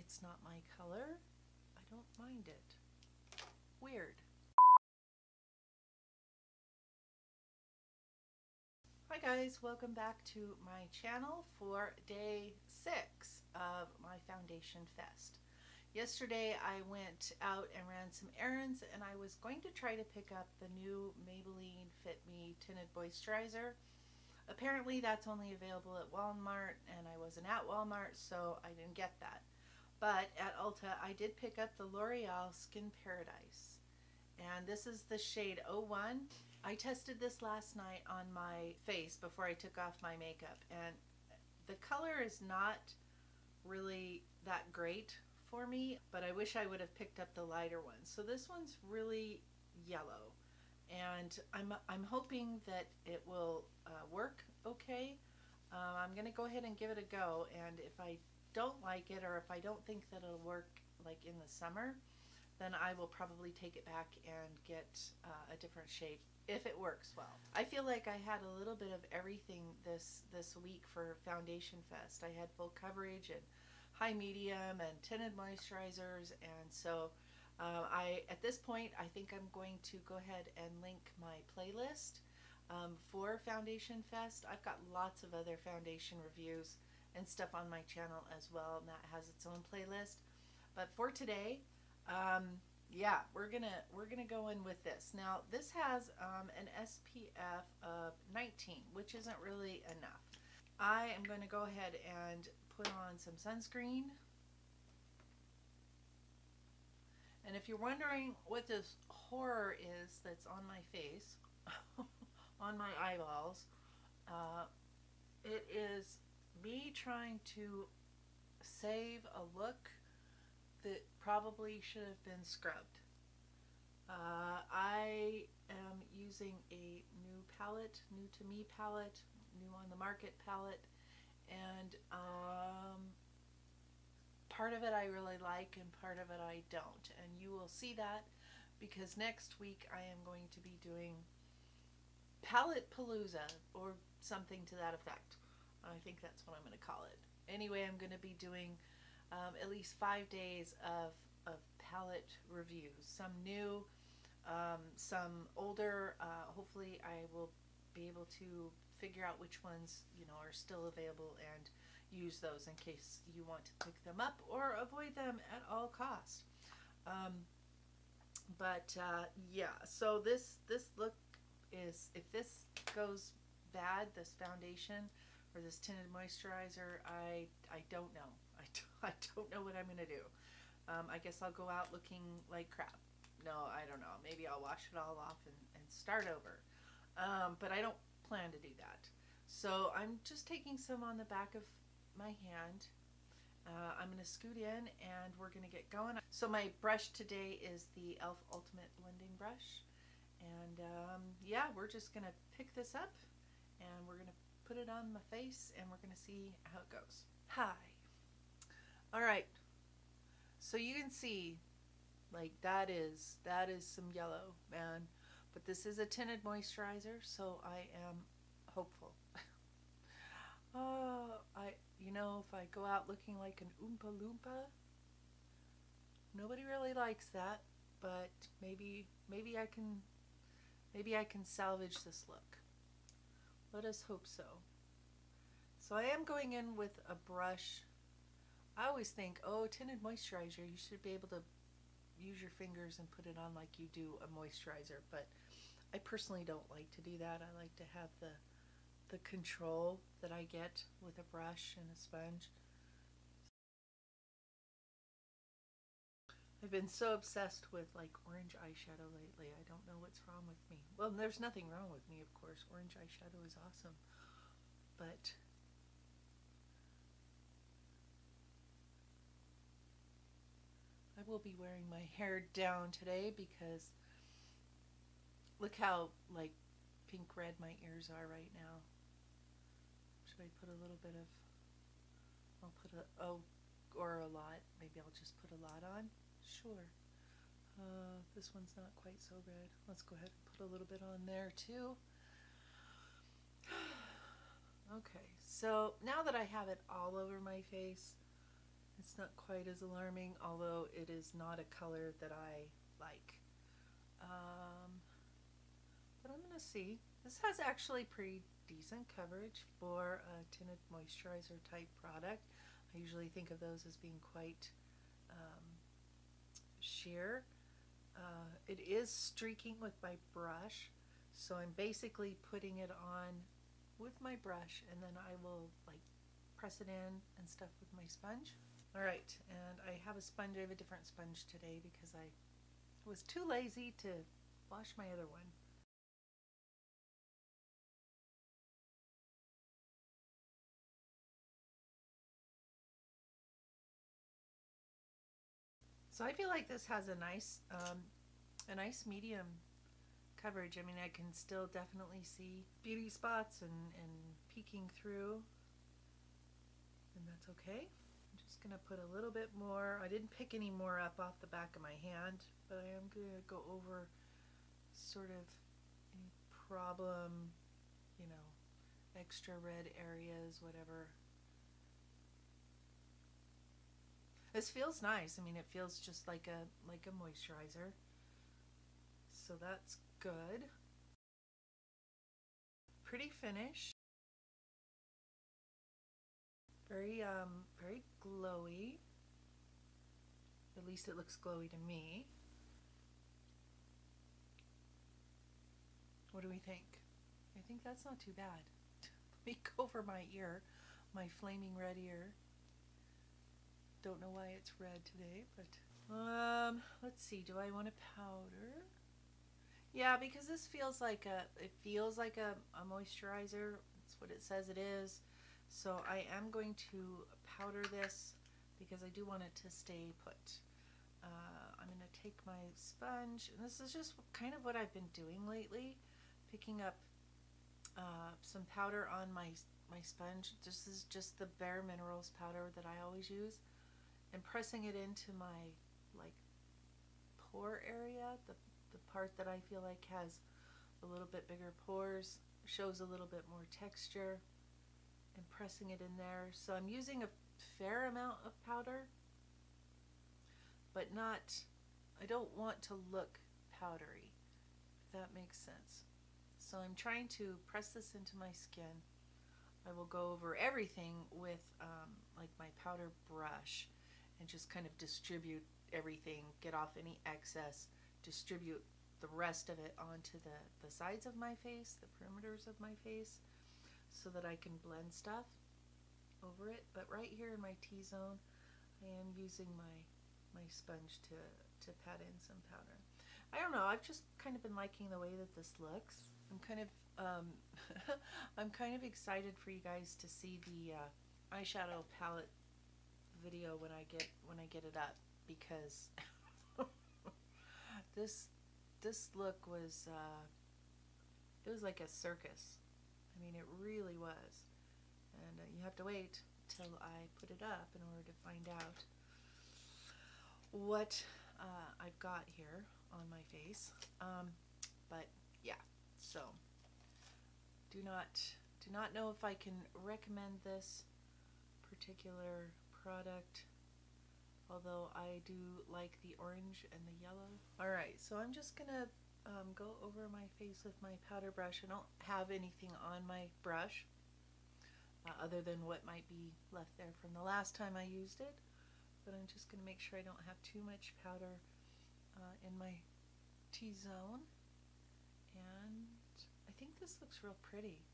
It's not my color. I don't mind it. Weird. Hi guys, welcome back to my channel for day 6 of my foundation fest. Yesterday I went out and ran some errands, and I was going to try to pick up the new Maybelline Fit Me Tinted Moisturizer. Apparently that's only available at Walmart, and I wasn't at Walmart, so I didn't get that. But at Ulta I did pick up the L'Oreal Skin Paradise, and this is the shade 01. I tested this last night on my face before I took off my makeup, and the color is not really that great for me, but I wish I would have picked up the lighter one. So this one's really yellow, and I'm hoping that it will work okay. I'm gonna go ahead and give it a go, and if I don't like it, or if I don't think that it'll work like in the summer, then I will probably take it back and get a different shade if it works well. I feel like I had a little bit of everything this week for Foundation Fest. I had full coverage and high medium and tinted moisturizers, and so at this point I think I'm going to go ahead and link my playlist for Foundation Fest. I've got lots of other foundation reviews and stuff on my channel as well, and that has its own playlist. But for today, yeah, we're gonna go in with this. Now this has an SPF of 19, which isn't really enough. I am going to go ahead and put on some sunscreen. And if you're wondering what this horror is that's on my face, on my eyeballs, it is me trying to save a look that probably should have been scrubbed. I am using a new palette, new to me palette, new on the market palette, and part of it I really like and part of it I don't, and you will see that because next week I am going to be doing Palette Palooza or something to that effect. I think that's what I'm going to call it. Anyway, I'm going to be doing at least 5 days of palette reviews, some new, some older. Hopefully I will be able to figure out which ones, you know, are still available and use those in case you want to pick them up or avoid them at all costs. Yeah, so this look is, if this goes bad, this foundation or this tinted moisturizer, I don't know. I don't know what I'm gonna do. I guess I'll go out looking like crap. No, I don't know. Maybe I'll wash it all off and start over. But I don't plan to do that. So I'm just taking some on the back of my hand. I'm going to scoot in and we're going to get going. So my brush today is the e.l.f. Ultimate Blending Brush. And yeah, we're just going to pick this up and we're going to put it on my face and we're going to see how it goes. Hi. Alright. So you can see, like, that is some yellow, man. But this is a tinted moisturizer, so I am hopeful. You know, if I go out looking like an Oompa Loompa, nobody really likes that, but maybe I can salvage this look. Let us hope so. So I am going in with a brush. I always think, oh, tinted moisturizer, you should be able to use your fingers and put it on like you do a moisturizer, but I personally don't like to do that. I like to have the control that I get with a brush and a sponge. I've been so obsessed with like orange eyeshadow lately. I don't know what's wrong with me. Well, there's nothing wrong with me, of course. Orange eyeshadow is awesome. But I will be wearing my hair down today because look how like pink red my ears are right now. Should I put a little bit of, I'll put a, oh, or a lot. Maybe I'll just put a lot on. Sure. This one's not quite so red. Let's go ahead and put a little bit on there too. Okay, so now that I have it all over my face, It's not quite as alarming, although it is not a color that I like. But I'm going to see. This has actually pretty decent coverage for a tinted moisturizer type product. I usually think of those as being quite sheer. It is streaking with my brush, so I'm basically putting it on with my brush, and then I will like press it in and stuff with my sponge. Alright, and I have a sponge. I have a different sponge today because I was too lazy to wash my other one. So I feel like this has a nice medium coverage. I mean, I can still definitely see beauty spots and peeking through, and that's okay. I'm just gonna put a little bit more. I didn't pick any more up off the back of my hand, but I am gonna go over sort of any problem, you know, extra red areas, whatever. This feels nice. I mean, it feels just like a moisturizer. So that's good. Pretty finish. Very very glowy. At least it looks glowy to me. What do we think? I think that's not too bad. Let me go over my ear, my flaming red ear. Don't know why it's red today, but let's see. Do I want a powder? Yeah, because this feels like a moisturizer. That's what it says it is. So I am going to powder this because I do want it to stay put. I'm going to take my sponge, and this is just kind of what I've been doing lately, picking up some powder on my sponge. This is just the Bare Minerals powder that I always use, and pressing it into my like pore area, the part that I feel like has a little bit bigger pores, shows a little bit more texture, and pressing it in there. So I'm using a fair amount of powder, but not, I don't want to look powdery, if that makes sense. So I'm trying to press this into my skin. I will go over everything with like my powder brush and just kind of distribute everything, get off any excess, distribute the rest of it onto the sides of my face, the perimeters of my face, so that I can blend stuff over it. But right here in my T-zone, I am using my sponge to pat in some powder. I don't know, I've just kind of been liking the way that this looks. I'm kind of I'm kind of excited for you guys to see the eyeshadow palette video when I get it up, because this look was it was like a circus. I mean, it really was. And you have to wait till I put it up in order to find out what I've got here on my face. But yeah, so do not know if I can recommend this particular product, although I do like the orange and the yellow. Alright, so I'm just gonna go over my face with my powder brush. I don't have anything on my brush other than what might be left there from the last time I used it, but I'm just going to make sure I don't have too much powder in my T-zone. And I think this looks real pretty.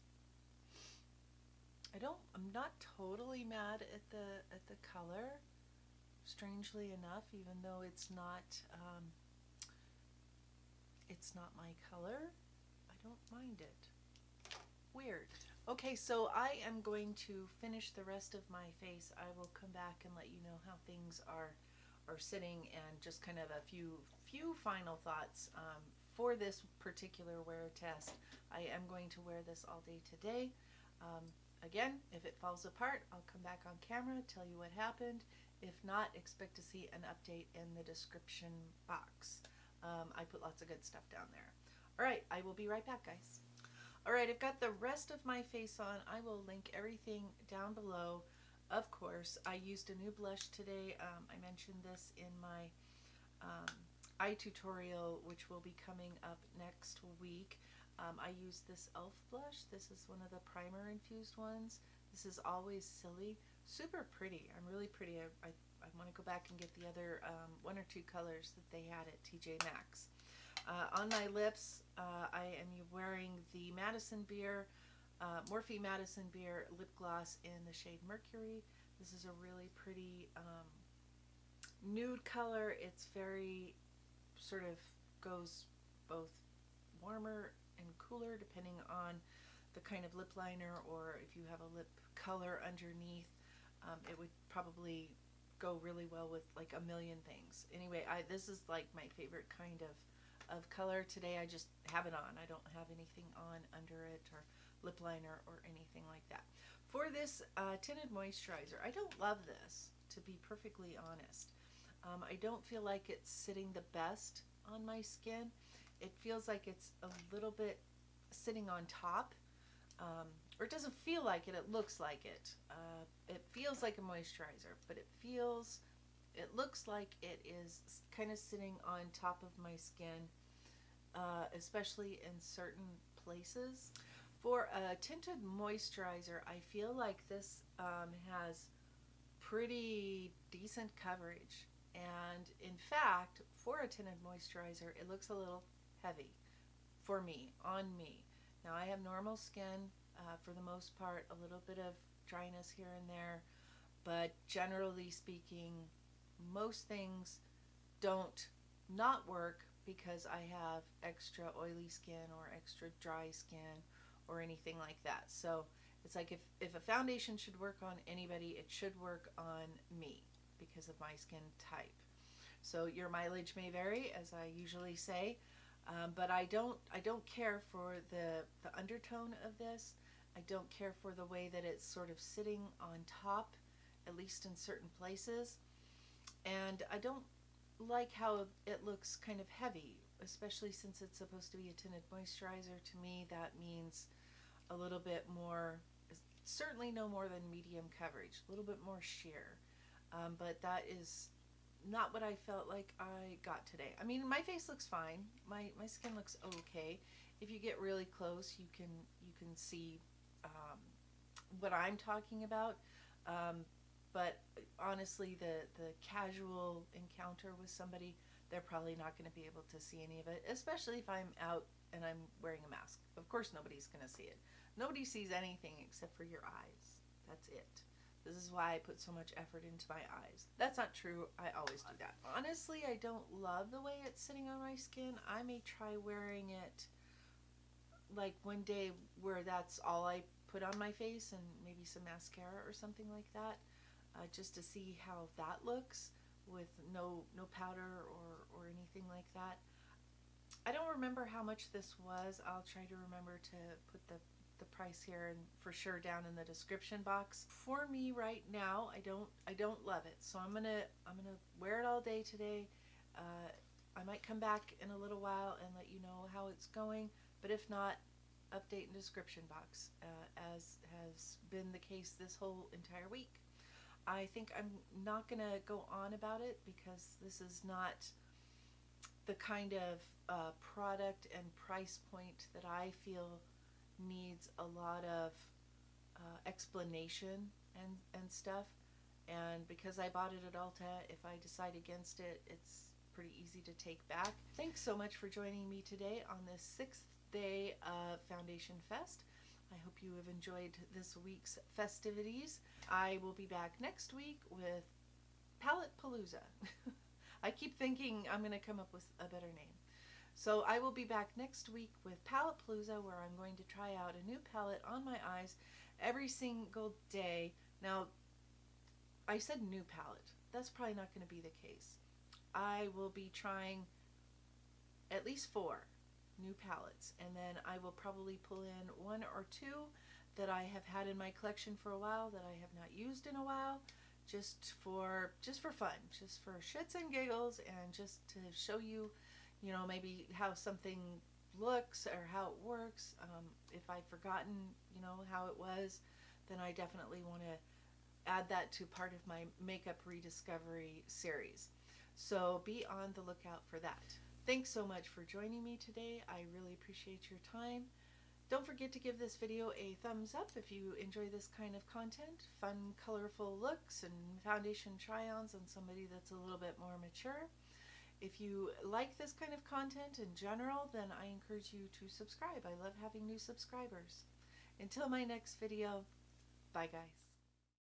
I'm not totally mad at the color, strangely enough, even though it's not my color. I don't mind it. Weird. Okay, so I am going to finish the rest of my face. I will come back and let you know how things are sitting, and just kind of a few final thoughts for this particular wear test. I am going to wear this all day today. Again, if it falls apart, I'll come back on camera, tell you what happened. If not, expect to see an update in the description box. I put lots of good stuff down there. Alright, I will be right back, guys. Alright, I've got the rest of my face on. I will link everything down below. Of course, I used a new blush today. I mentioned this in my eye tutorial, which will be coming up next week. I use this e.l.f. blush. This is one of the primer infused ones. This is Always Silly. Super pretty. I'm really pretty. I want to go back and get the other one or two colors that they had at TJ Maxx. On my lips, I am wearing the Madison Beer, Morphe Madison Beer lip gloss in the shade Mercury. This is a really pretty nude color. It's very sort of goes both warmer and cooler depending on the kind of lip liner, or if you have a lip color underneath, it would probably go really well with like a million things. Anyway, this is like my favorite kind of color today. I just have it on. I don't have anything on under it or lip liner or anything like that. For this tinted moisturizer, I don't love this, to be perfectly honest. I don't feel like it's sitting the best on my skin. It feels like it's a little bit sitting on top, or it doesn't feel like it, it looks like it. It feels like a moisturizer, but it looks like it is kind of sitting on top of my skin, especially in certain places. For a tinted moisturizer, I feel like this has pretty decent coverage. And in fact, for a tinted moisturizer, it looks a little heavy for me, on me. Now, I have normal skin, for the most part, a little bit of dryness here and there, but generally speaking, most things don't not work because I have extra oily skin or extra dry skin or anything like that. So it's like if a foundation should work on anybody, it should work on me because of my skin type. So your mileage may vary, as I usually say, but I don't care for the undertone of this. I don't care for the way that it's sort of sitting on top, at least in certain places. And I don't like how it looks kind of heavy, especially since it's supposed to be a tinted moisturizer. To me, that means a little bit more, certainly no more than medium coverage, a little bit more sheer. But that is not what I felt like I got today. I mean, my face looks fine. My skin looks okay. If you get really close, you can see what I'm talking about. But honestly, the casual encounter with somebody, they're probably not going to be able to see any of it, especially if I'm out and I'm wearing a mask. Of course, nobody's going to see it. Nobody sees anything except for your eyes. That's it. This is why I put so much effort into my eyes. That's not true. I always do that. Honestly, I don't love the way it's sitting on my skin. I may try wearing it like one day where that's all I put on my face and maybe some mascara or something like that, just to see how that looks with no powder or anything like that. I don't remember how much this was. I'll try to remember to put the price here and for sure down in the description box. For me right now, I don't love it, so I'm gonna wear it all day today. I might come back in a little while and let you know how it's going, but if not, update in description box, as has been the case this whole entire week. I think I'm not gonna go on about it because this is not the kind of product and price point that I feel needs a lot of explanation and stuff. And because I bought it at Ulta, if I decide against it, it's pretty easy to take back. Thanks so much for joining me today on this 6th day of Foundation Fest. I hope you have enjoyed this week's festivities. I will be back next week with Palette Palooza. I keep thinking I'm going to come up with a better name. So I will be back next week with Palette Palooza, where I'm going to try out a new palette on my eyes every single day. Now, I said new palette. That's probably not going to be the case. I will be trying at least 4 new palettes, and then I will probably pull in 1 or 2 that I have had in my collection for a while that I have not used in a while, just for fun, just for shits and giggles, and just to show you, you know, maybe how something looks or how it works. If I've forgotten, you know, how it was, then I definitely want to add that to part of my makeup rediscovery series. So be on the lookout for that. Thanks so much for joining me today. I really appreciate your time. Don't forget to give this video a thumbs up if you enjoy this kind of content. Fun, colorful looks and foundation try-ons on somebody that's a little bit more mature. If you like this kind of content in general, then I encourage you to subscribe. I love having new subscribers. Until my next video, bye guys.